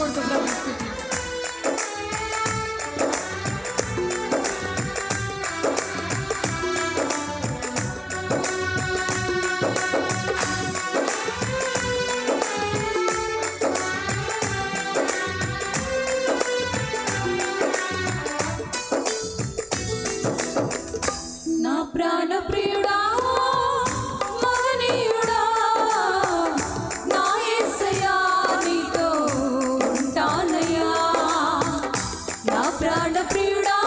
కొడుతున్నాం. నా ప్రాణ ప్రియుడా మహనీయుడా నా యేసయ్యా నీతో ఉంటానయ్యా. నా ప్రాణ ప్రియుడా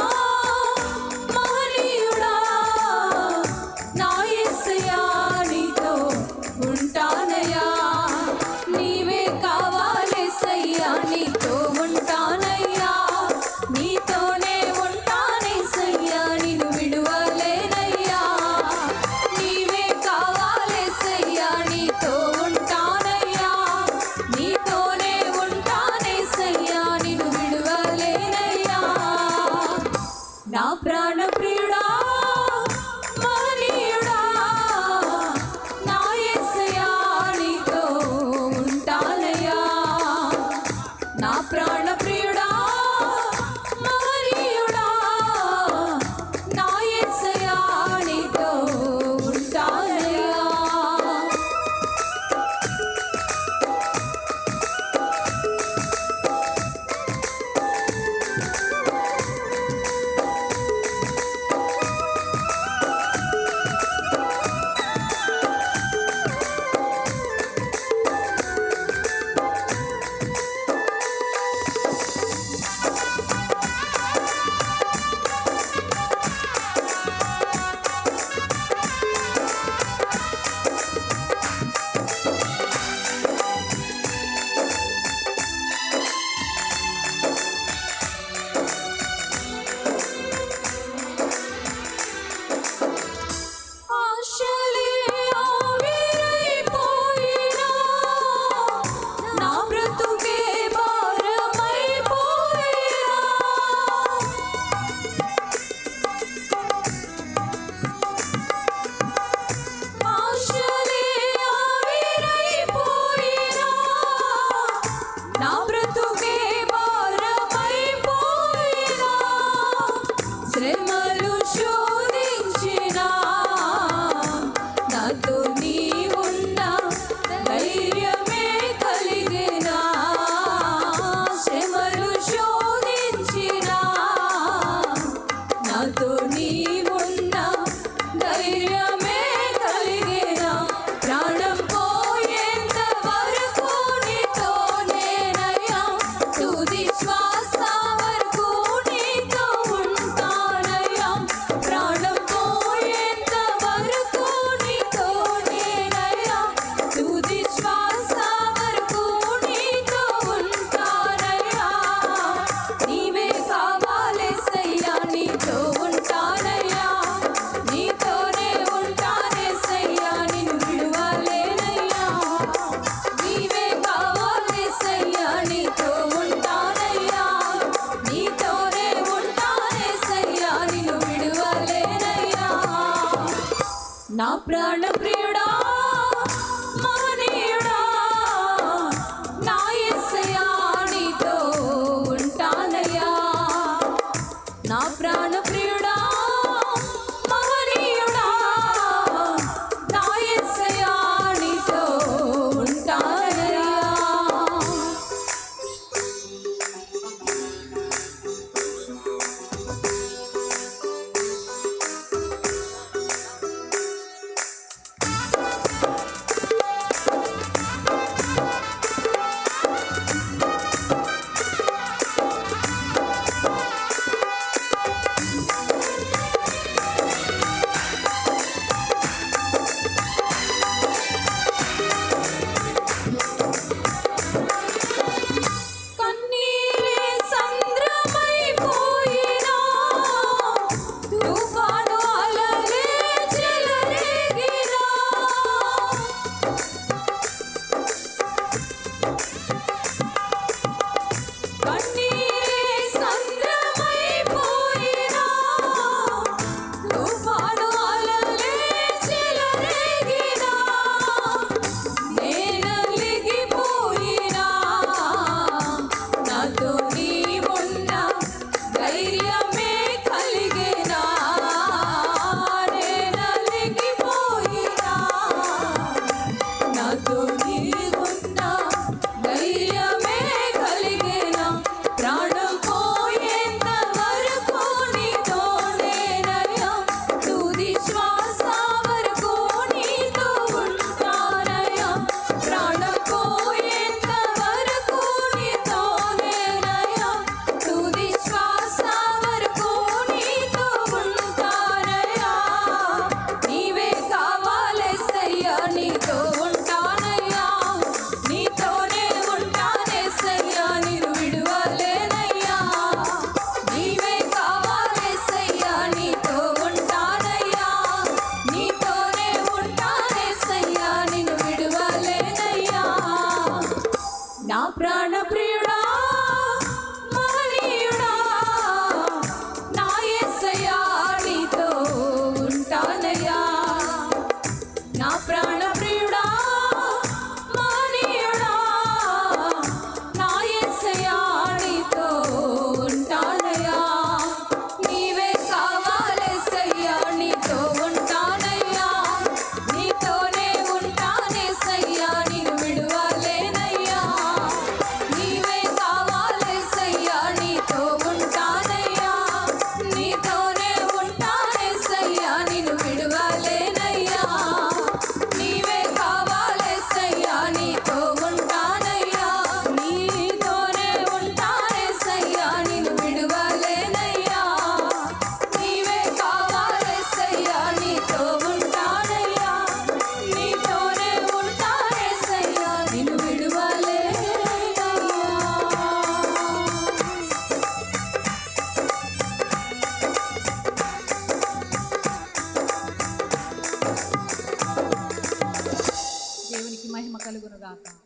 మహనీయుడా నా యేసయ్యా నీతో ఉంటానయ్యా. నీవే కావాలేసయ్యా నీతో ఉంటానయ్యా. నీతోనే ఉంటానేసయ్యా నిన్ను విడువలేనయ్యా. నీవే కావాలేసయ్యా నీతో ఉంటానయ్యా. నీతోనే ఉంటానేసయ్యా నిన్ను విడువలేనయ్యా. నా ప్రాణ ప్రియుడా మహనీయుడా నా యేసయ్యా నీతో ఉంటానయ్యా. నా ప్రాణ ప్రియుడా మహనీయుడా నా యేసయ్యా నీతో ఉంటానయ్యా. ఆశలే ఆవిరైపోయినా నా బ్రతుకే భారమైపోయినా. ఆశలే ఆవిరైపోయినా నా బ్రతుకే భారమైపోయినా. శ్రమలు శోధించినా నాతో నీవున్నా ధైర్యమే కలిగినా. శ్రమలు శోధించినా నాతో నీవున్నా ధైర్యమే కలిగినా. ప్రాణం పోయేంత వరకు నీతోనేనయ్యా. తుది శ్వాస వరకు నీతో ఉంటానయ్యా. ప్రాణం పోయేంత వరకు నీతోనేనయ్యా. తుది శ్వాస వరకు నీతో ఉంటానయ్యా. నీవే కావాలేసయ్యా నీతో ఉంటానయ్యా. నీతోనే ఉంటానేసయ్యా నిన్ను విడువలేనయ్యా. నీవే కావాలేసయ్యా నీతో ఉంటానయ్యా. నీతోనే ఉంటానేసయ్యా నిన్ను విడువలేనయ్యా. నా ప్రాణ ప్రియుడా మహనీయుడా నా యేసయ్యా నీతో ఉంటానయ్యా. నా ప్రాణ ప్రియుడా మహనీయుడా నా యేసయ్యా నీతో ఉంటానయ్యా.